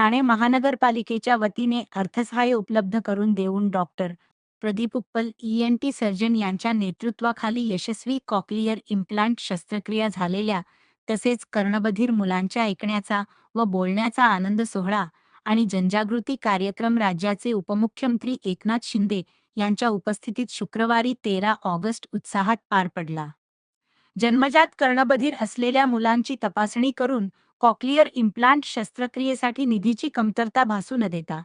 ठाणे महानगरपालिकेच्या वतीने अर्थसहाय्य उपलब्ध करून देऊन डॉक्टर प्रदीप उप्पल ENT सर्जन यांच्या नेतृत्वाखाली यशस्वी कॉक्लिअर इम्प्लांट शस्त्रक्रिया झालेल्या तसेच कर्णबधिर मुलांच्या ऐकण्याचा व बोलण्याचा आनंद सोहळा आणि जनजागृती कार्यक्रम राज्याचे उपमुख्यमंत्री एकनाथ शिंदे यांच्या उपस्थितीत शुक्रवारी 13 ऑगस्ट उत्साहात पार पडला. जन्मजात कर्णबधिर असलेल्या मुलांची तपासणी करून कॉक्लिअर इम्प्लांट शस्त्रक्रियेसाठी निधीची कमतरता भासू न देता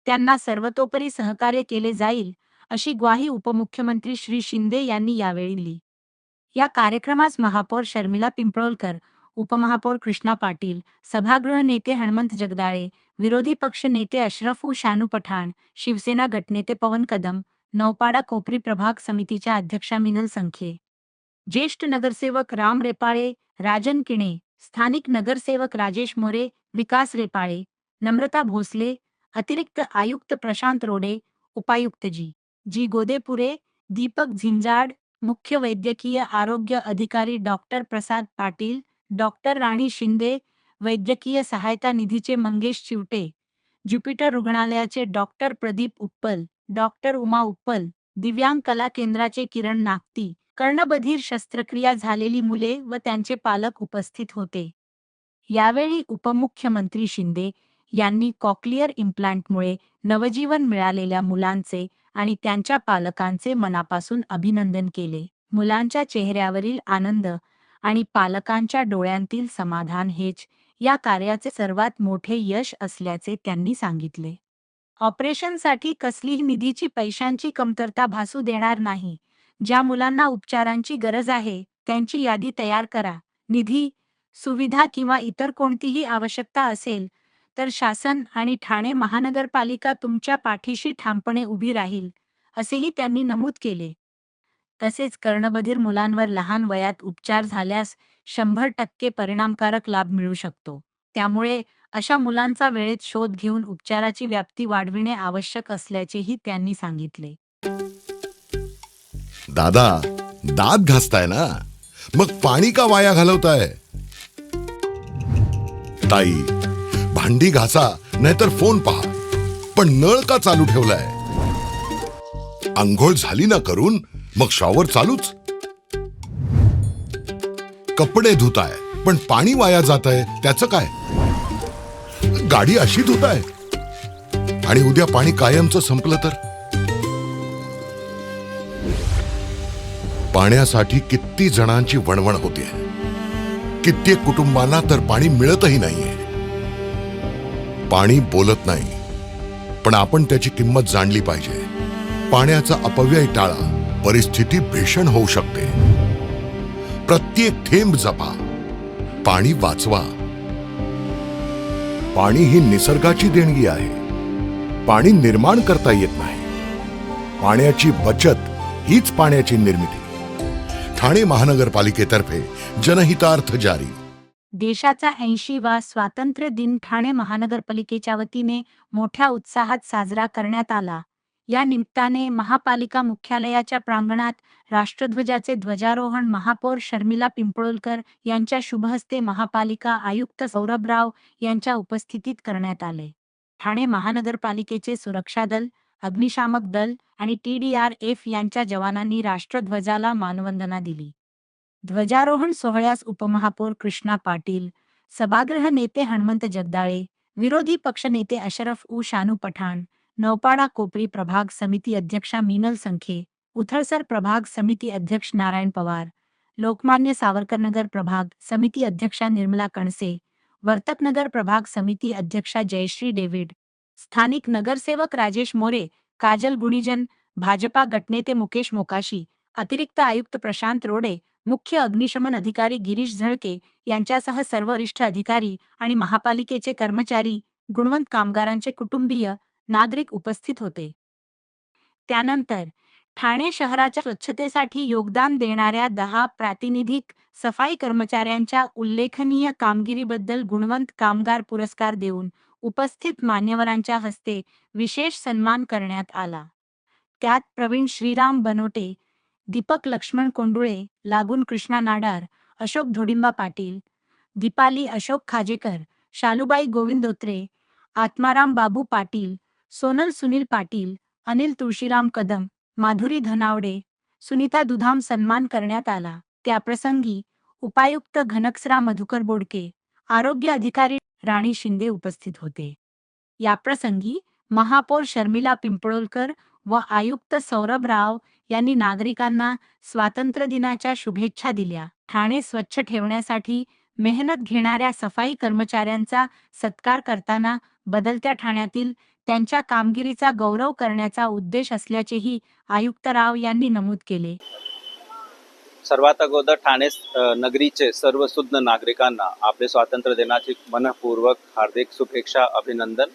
त्यांना सर्वतोपरी सहकार्य केले जाईल, अशी ग्वाही उपमुख्यमंत्री श्री शिंदे यांनी यावेळी दिली. या कार्यक्रमास महापौर शर्मिला पिंपळकर, उपमहापौर कृष्णा पाटील, सभागृह नेते हनुमंत जगदाळे, विरोधी पक्ष नेते अशरफ शानू पठाण, शिवसेना गटनेते पवन कदम, नौपाडा कोपरी प्रभाग समितीच्या अध्यक्षा मिनल संखे, ज्येष्ठ नगरसेवक राम रेपाळे, राजन किणे, स्थानिक नगरसेवक राजेश मोरे, विकास रेपाळे, नम्रता भोसले, अतिरिक्त आयुक्त प्रशांत रोडे, उपायुक्त जी गोदेपुरे, दीपक झिंजाड, मुख्य वैद्यकीय आरोग्य अधिकारी डॉक्टर प्रसाद पाटील, डॉक्टर राणी शिंदे, वैद्यकीय सहायता निधीचे मंगेश चिवटे, ज्युपिटर रुग्णालयाचे डॉक्टर प्रदीप उप्पल, डॉक्टर उमा उप्पल, दिव्यांग कला केंद्राचे किरण नागती, कर्णबधिर शस्त्रक्रिया झालेली मुले व त्यांचे पालक उपस्थित होते. यावेळी उपमुख्यमंत्री शिंदे यांनी कॉक्लिअर इम्प्लांटमुळे नवजीवन मिळालेल्या मुलांचे आणि त्यांच्या पालकांचे मनापासून अभिनंदन केले. मुलांच्या चेहऱ्यावरील आनंद आणि पालकांच्या डोळ्यांतील समाधान हेच या कार्याचे सर्वात मोठे यश असल्याचे त्यांनी सांगितले. ऑपरेशनसाठी कसलीही निधीची पैशांची कमतरता भासू देणार नाही. ज्या मुलांना उपचारांची गरज आहे त्यांची यादी तयार करा. निधी, सुविधा किंवा इतर कोणतीही आवश्यकता असेल तर शासन आणि ठाणे महानगरपालिका तुमच्या पाठीशी ठामपणे उभी राहील, असेही त्यांनी नमूद केले. तसेच कर्णबधिर मुलांवर लहान वयात उपचार झाल्यास 100% परिणामकारक लाभ मिळू शकतो. त्यामुळे अशा मुलांचा वेळेत शोध घेऊन उपचाराची व्याप्ती वाढविणे आवश्यक असल्याचेही त्यांनी सांगितले. दादा, दात घासताय ना, मग पाणी का वाया घालवताय? ताई, भांडी घासा नाहीतर फोन पहा, पण नळ का चालू ठेवलाय? अंघोळ झाली ना करून, मग शॉवर चालूच. कपडे धुताय पण पाणी वाया जातंय, त्याचं काय? गाडी अशी धुताय आणि उद्या पाणी कायमचं संपलं तर? पाण्यासाठी किती जणांची वणवण होते. कित्येक कुटुंबांना तर पाणी मिळतही नाहीये. पाणी बोलत नाही, पण आपण त्याची किंमत जाणली पाहिजे. पाण्याचा अपव्यय टाळा, परिस्थिती भीषण होऊ शकते. प्रत्येक थेंब जपा, पाणी वाचवा. पाणी ही निसर्गाची देणगी आहे. पाणी निर्माण करता येत नाही. पाण्याची बचत हीच पाण्याची निर्मिती. ठाणे महानगरपालिकेतर्फे जनहितार्थ जारी. देशाचा 80वा स्वातंत्र्य दिन ठाणे महानगरपालिकेच्या वतीने मोठ्या उत्साहात साजरा करण्यात आला. या निमित्ताने महापालिका मुख्यालयाच्या प्रांगणात राष्ट्रध्वजाचे ध्वजारोहण महापौर शर्मिला पिंपळकर यांच्या शुभहस्ते महापालिका आयुक्त सौरभराव यांच्या उपस्थितीत करण्यात आले. ठाणे महानगरपालिकेचे सुरक्षा दल, अग्निशामक दल आणि TDRF यांच्या जवानांनी राष्ट्रध्वजाला मानवंदना दिली. ध्वजारोहण सोहळ्यास उपमहापौर कृष्णा पाटील, सभागृह नेते हनुमंत जगदाळे, विरोधी पक्षनेते अशरफ शानू पठाण, नौपाडा कोपरी प्रभाग समिती अध्यक्षा मिनल संखे, उथळसर प्रभाग समिती अध्यक्ष नारायण पवार, लोकमान्य सावरकरनगर प्रभाग समिती अध्यक्षा निर्मला कणसे, वर्तकनगर प्रभाग समिती अध्यक्षा जयश्री डेव्हिड, स्थानिक नगरसेवक राजेश मोरे, काजल गुणीजन, भाजपा गटनेते मुकेश मोकाशी, अतिरिक्त आयुक्त प्रशांत रोडे, मुख्य अग्निशमन अधिकारी गिरीश झळके यांच्यासह सर्व वरिष्ठ अधिकारी आणि महापालिकेचे कर्मचारी, गुणवंत कामगारांचे कुटुंबीय, नागरिक उपस्थित होते. त्यानंतर ठाणे शहराच्या स्वच्छतेसाठी योगदान देणाऱ्या 10 प्रातिनिधिक सफाई कर्मचाऱ्यांच्या उल्लेखनीय कामगिरीबद्दल गुणवंत कामगार पुरस्कार देऊन उपस्थित मान्यवरांच्या हस्ते विशेष सन्मान करण्यात आला. त्यात प्रवीण श्रीराम बनोटे, दीपक लक्ष्मण कोंडुळे, लागून कृष्णा नाडार, अशोक धोडिंबा पाटील, दीपाली अशोक खाजेकर, शालूबाई गोविंद धोत्रे, आत्माराम बाबू पाटील, सोनल सुनील पाटील, अनिल तुळशीराम कदम, माधुरी धनावडे, सुनीता दुधाम सन्मान करण्यात आला. त्याप्रसंगी उपायुक्त घनकसरा मधुकर बोडके, आरोग्य अधिकारी राणी शिंदे उपस्थित होते. याप्रसंगी महापौर शर्मिला पिंपळोलकर व आयुक्त सौरभ राव यांनी नागरिकांना स्वातंत्र्य दिनाच्या शुभेच्छा दिल्या. ठाणे स्वच्छ ठेवण्यासाठी मेहनत घेणाऱ्या सफाई कर्मचाऱ्यांचा सत्कार करताना बदलत्या ठाण्यातील त्यांच्या कामगिरीचा गौरव करण्याचा उद्देश असल्याचेही आयुक्त राव यांनी नमूद केले. सर्वात अगोदर ठाणे नगरीचे सर्व सुज्ञ नागरिकांना आपले स्वातंत्र्य दिनाची मनपूर्वक हार्दिक शुभेच्छा, अभिनंदन.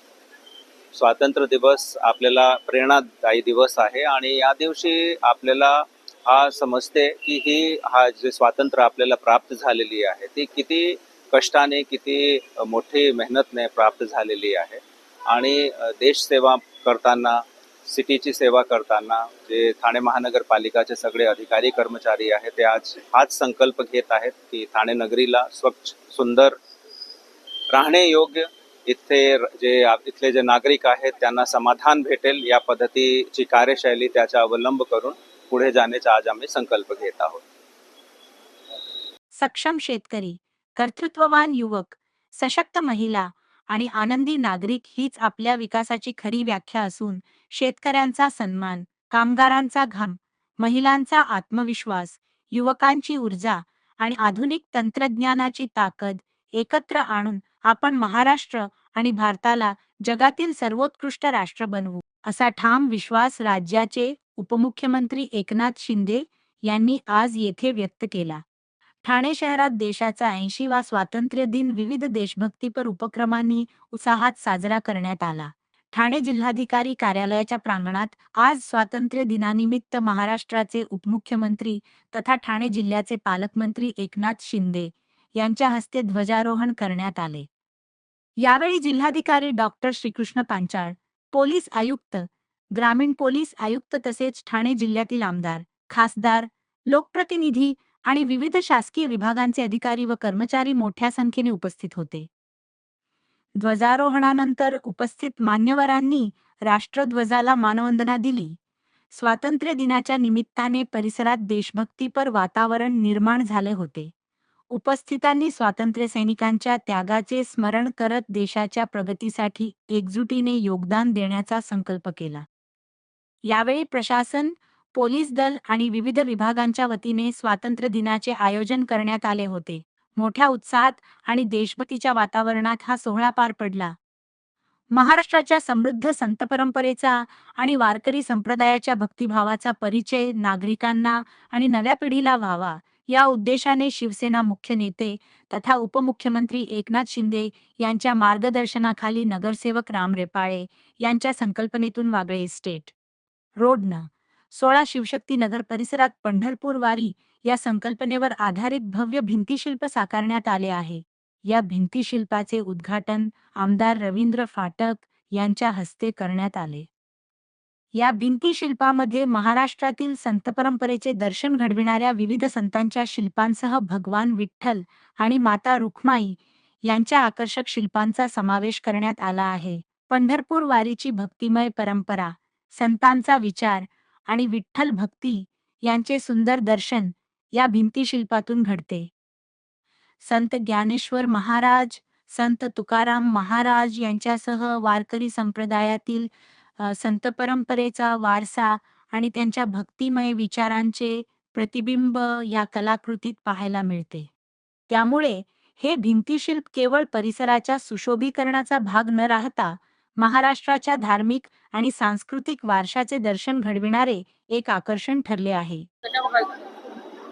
स्वातंत्र्य दिवस आपल्याला प्रेरणादायी दिवस आहे आणि या दिवशी आपल्याला हा समजते की हा जे स्वातंत्र्य आपल्याला प्राप्त झालेली आहे ती किती कष्टाने, किती मोठी मेहनतने प्राप्त झालेली आहे. आणि देश सेवा करताना, सिटीची सेवा करताना जे ठाणे महानगरपालिकाचे सगळे अधिकारी कर्मचारी आहेत ते आज हाच संकल्प घेत आहेत की ठाणे नगरीला स्वच्छ, सुंदर, राहणे योग्य, इथले जे नागरिक आहेत त्यांना समाधान भेटेल या पद्धतीची कार्यशैली, त्याचा अवलंब करून पुढे जाण्याचा आज आम्ही संकल्प घेत आहोत. सक्षम शेतकरी, कर्तृत्ववान युवक, सशक्त महिला आणि आनंदी नागरिक हीच आपल्या विकासाची खरी व्याख्या असून शेतकऱ्यांचा सन्मान, कामगारांचा घाम, महिलांचा आत्मविश्वास, युवकांची ऊर्जा आणि आधुनिक तंत्रज्ञानाची ताकद एकत्र आणून आपण महाराष्ट्र आणि भारताला जगातील सर्वोत्कृष्ट राष्ट्र बनवू, असा ठाम विश्वास राज्याचे उपमुख्यमंत्री एकनाथ शिंदे यांनी आज येथे व्यक्त केला. ठाणे शहरात देशाचा 80वा स्वातंत्र्य दिन विविध देशभक्तीपर उपक्रमांनी उत्साहात साजरा करण्यात आला. ठाणे जिल्हाधिकारी कार्यालयाच्या प्रांगणात आज स्वातंत्र्य दिनानिमित्त महाराष्ट्राचे उपमुख्यमंत्री तथा ठाणे जिल्ह्याचे पालकमंत्री एकनाथ शिंदे यांच्या हस्ते ध्वजारोहण करण्यात आले. यावेळी जिल्हाधिकारी डॉक्टर श्रीकृष्ण पांचाळ, पोलीस आयुक्त, ग्रामीण पोलीस आयुक्त तसेच ठाणे जिल्ह्यातील आमदार, खासदार, लोकप्रतिनिधी आणि विविध शासकीय विभागांचे अधिकारी व कर्मचारी मोठ्या संख्येने उपस्थित होते. ध्वजारोहणानंतर उपस्थित मान्यवरांनी राष्ट्रध्वजाला मानवंदना दिली. स्वातंत्र्य दिनाच्या निमित्ताने परिसरात देशभक्तीपर वातावरण निर्माण झाले होते. उपस्थितांनी स्वातंत्र्य सैनिकांच्या त्यागाचे स्मरण करत देशाच्या प्रगतीसाठी एकजुटीने योगदान देण्याचा संकल्प केला. यावेळी प्रशासन, पोलीस दल आणि विविध विभागांच्या वतीने स्वातंत्र्य दिनाचे आयोजन करण्यात आले होते. मोठ्या उत्साहात आणि देशभक्तीच्या वातावरणात हा सोहळा पार पडला. महाराष्ट्राच्या समृद्ध संत परंपरेचा आणि वारकरी संप्रदायाच्या भक्तिभावाचा परिचय नागरिकांना आणि नव्या पिढीला व्हावा या उद्देशाने शिवसेना मुख्य नेते तथा उपमुख्यमंत्री एकनाथ शिंदे यांच्या मार्गदर्शनाखाली नगरसेवक राम रेपाळे यांच्या संकल्पनेतून वागळे इस्टेट रोडनं 16 शिवशक्ती नगर परिसरात पंढरपूर वारी या संकल्पनेवर आधारित भव्य भिंतीशिल्प साकारण्यात आले आहे. या भिंतीशिल्पाचे उद्घाटन आमदार रवींद्र फाटक यांच्या हस्ते करण्यात आले. या भिंतीशिल्पामध्ये महाराष्ट्रातील संत परंपरेचे दर्शन घडविणाऱ्या विविध संतांच्या शिल्पांसह भगवान विठ्ठल आणि माता रुक्माई यांच्या आकर्षक शिल्पांचा समावेश करण्यात आला आहे. पंढरपूर वारीची भक्तिमय परंपरा, संतांचा विचार आणि विठ्ठल भक्ती यांचे सुंदर दर्शन या भिंतीशिल्पातून घडते. संत ज्ञानेश्वर महाराज, संत तुकाराम महाराज यांच्यासह वारकरी संप्रदायातील संत परंपरेचा वारसा आणि त्यांच्या भक्तिमय विचारांचे प्रतिबिंब या कलाकृतीत पाहायला मिळते. त्यामुळे हे भिंतीशिल्प केवळ परिसराच्या सुशोभीकरणाचा भाग न राहता महाराष्ट्राच्या धार्मिक आणि सांस्कृतिक वारशाचे दर्शन घडविणारे एक आकर्षण ठरले आहे.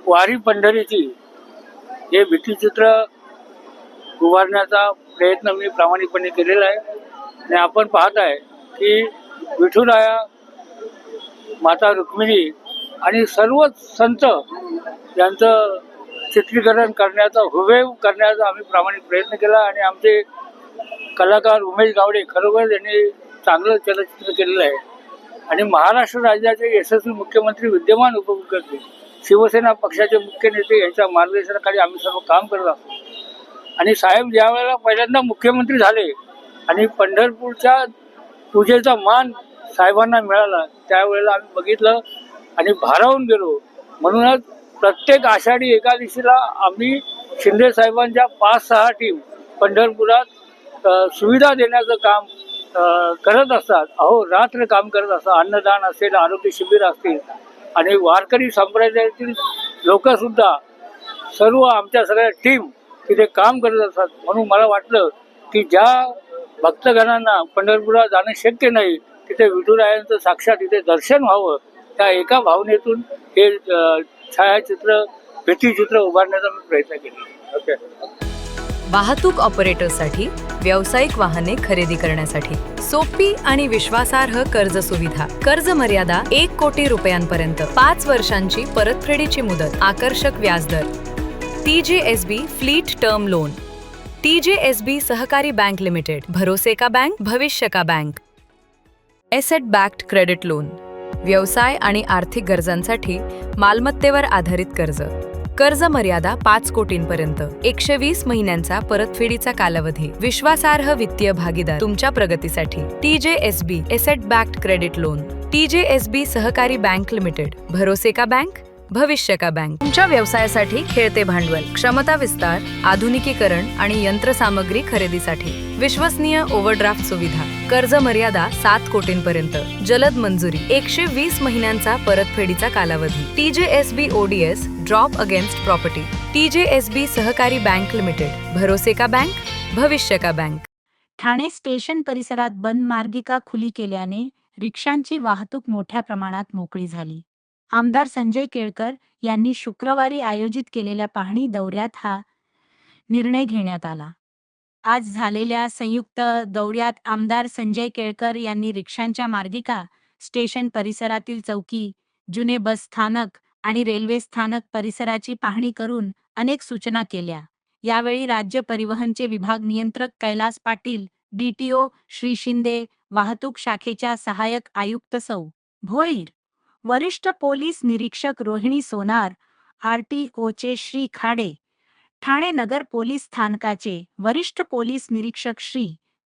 वारी पंढरीची हे भित्तिचित्र उभारण्याचा प्रयत्न मी प्रामाणिकपणे केलेला आहे आणि आपण पाहत आहे की विठुराया, माता रुक्मिणी आणि सर्वच संत यांचं चित्रीकरण करण्याचा, हुबेहूब करण्याचा आम्ही प्रामाणिक प्रयत्न केला आणि आमचे कलाकार उमेश गावडे खरोखर यांनी चांगलं चलचित्र केलेलं आहे. आणि महाराष्ट्र राज्याचे यशस्वी मुख्यमंत्री, विद्यमान उपमुख्यमंत्री, शिवसेना पक्षाचे मुख्य नेते यांच्या मार्गदर्शनाखाली आम्ही सर्व काम करत आहोत. आणि साहेब ज्या वेळेला पहिल्यांदा मुख्यमंत्री झाले आणि पंढरपूरच्या पूजेचा मान साहेबांना मिळाला त्यावेळेला आम्ही बघितलं आणि भारावून गेलो. म्हणूनच प्रत्येक आषाढी एकादशीला आम्ही शिंदे साहेबांच्या 5-6 टीम पंढरपुरात सुविधा देण्याचं काम करत असतात. रात्र काम करत असतात. अन्नदान असेल, आरोग्य शिबिर असतील आणि वारकरी संप्रदायातील लोकसुद्धा सर्व आमच्या सगळ्या टीम तिथे काम करत असतात. म्हणून मला वाटलं की ज्या भक्तगणांना पंढरपुरात जाणं शक्य नाही तिथे विठुरायांचं साक्षात तिथे दर्शन व्हावं, त्या एका भावनेतून हे छायाचित्र भित्तिचित्र उभारण्याचा मी प्रयत्न केला. ओके. वाहतूक ऑपरेटरसाठी व्यावसायिक वाहने खरेदी करण्यासाठी सोपी आणि विश्वासार्ह कर्ज सुविधा. कर्ज मर्यादा 1 कोटी रुपयांपर्यंत, 5 वर्षांची परतफेडीची मुदत, आकर्षक व्याजदर. TJSB fleet term loan. TJSB सहकारी बँक लिमिटेड, भरोसे का बैंक, भविष्य का bank. Asset backed credit loan. व्यवसाय आणि आर्थिक गरजांसाठी मालमत्तेवर आधारित कर्ज. कर्ज मर्यादा 5 कोटींपर्यंत, 120 महिन्यांचा परतफेडीचा कालावधी. विश्वासार्ह वित्तीय भागीदार तुमच्या प्रगतीसाठी. TJSB asset backed credit loan. TJSB सहकारी बँक लिमिटेड, भरोसे का बैंक, भविष्य का बैंक. तुमच्या व्यवसायासाठी खेळते भांडवल, क्षमता विस्तार, आधुनिकीकरण आणि यंत्रसामग्री खरेदीसाठी विश्वसनीय ओव्हरड्राफ्ट सुविधा. कर्ज मर्यादा 7 कोटींपर्यंत, जलद मंजुरी, 120 महिन्यांचा परतफेडीचा कालावधी. TJSB ODS drop against property. TJSB सहकारी बँक लिमिटेड, भरोसे का बैंक, भविष्य का बैंक. ठाणे स्टेशन परिसरात बंद मार्गिका खुली केल्याने रिक्षांची वाहतूक मोठ्या प्रमाणात मोकळी झाली. आमदार संजय केळकर यांनी शुक्रवारी आयोजित केलेल्या पाहणी दौऱ्यात हा निर्णय घेण्यात आला. आज झालेल्या संयुक्त दौऱ्यात आमदार संजय केळकर यांनी रिक्षांच्या मार्गिका, स्टेशन परिसरातील चौकी, जुने बस स्थानक आणि रेल्वे स्थानक परिसराची पाहणी करून अनेक सूचना केल्या. यावेळी राज्य परिवहनचे विभाग नियंत्रक कैलास पाटील, DTO श्री शिंदे, वाहतूक शाखेच्या सहाय्यक आयुक्त सौ. भोईर, वरिष्ठ पोलीस निरीक्षक रोहिणी सोनार, RTOचे श्री खाडे, ठाणे नगर पोलीस स्थानकाचे वरिष्ठ पोलीस निरीक्षक श्री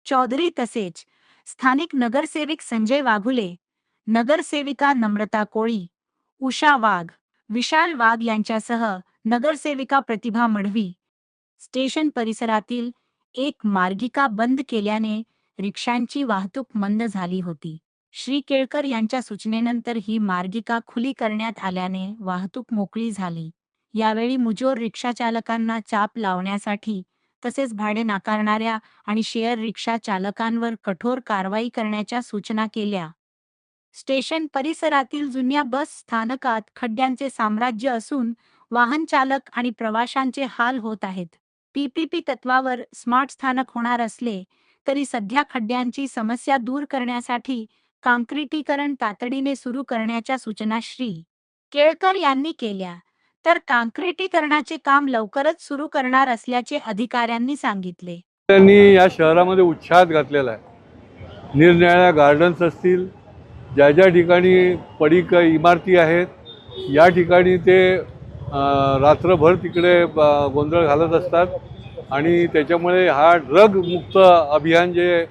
चौधरी तसेच स्थानिक नगरसेवक संजय वाघुले, नगरसेविका नम्रता कोळी, उषा वाघ, विशाल वाघ यांच्यासह नगरसेविका प्रतिभा मढवी. स्टेशन परिसरातील एक मार्गिका बंद केल्याने रिक्षांची वाहतूक मंद झाली होती. श्री केळकर यांच्या सूचनेनंतर ही मार्गिका खुली करण्यात आल्याने वाहतूक मोकळी झाली. यावेळी मुजोर रिक्षाचालकांना चाप लावण्यासाठी तसेच भाडे नाकारणाऱ्या आणि शेअर रिक्षा चालकांवर कठोर कारवाई करण्याच्या सूचना केल्या. स्टेशन परिसरातील जुन्या बस स्थानकात खड्ड्यांचे साम्राज्य असून वाहन चालक आणि प्रवाशांचे हाल होत आहेत. PPP तत्वावर स्मार्ट स्थानक होणार असले तरी सध्या खड्ड्यांची समस्या दूर करण्यासाठी काँक्रिटीकरण तातडीने सुरू करण्याच्या सूचना श्री केळकर यांनी केल्या. तर काँक्रिटीकरणाचे काम लवकरच सुरू करणार असल्याचे अधिकाऱ्यांनी सांगितले. त्यांनी या शहरामध्ये उत्साहात घातलेला आहे. निरनिराळ्या गार्डन्स असतील, ज्या ज्या ठिकाणी पडीक इमारती आहेत, या ठिकाणी ते रात्रभर तिकडे गोंधळ घालत असतात आणि त्याच्यामुळे हा ड्रग मुक्त अभियान जे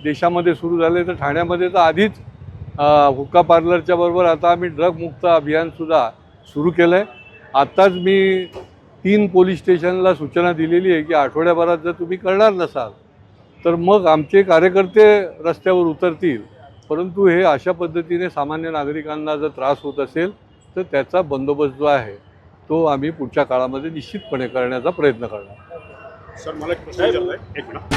देशामध्ये सुरू झाले, तर ठाण्यामध्ये तर आधीच हुक्का पार्लरच्या बरोबर आता आम्ही ड्रग मुक्त अभियानसुद्धा सुरू केलं आहे. आत्ताच मी 3 पोलीस स्टेशनला सूचना दिलेली आहे की आठवड्याभरात जर तुम्ही करणार नसाल तर मग आमचे कार्यकर्ते रस्त्यावर उतरतील. परंतु हे अशा पद्धतीने सामान्य नागरिकांना जर त्रास होत असेल तर त्याचा बंदोबस्त जो आहे तो आम्ही पुढच्या काळामध्ये निश्चितपणे करण्याचा प्रयत्न करणार. सर, मला एक प्रश्न विचारलाय, एक मिनिट.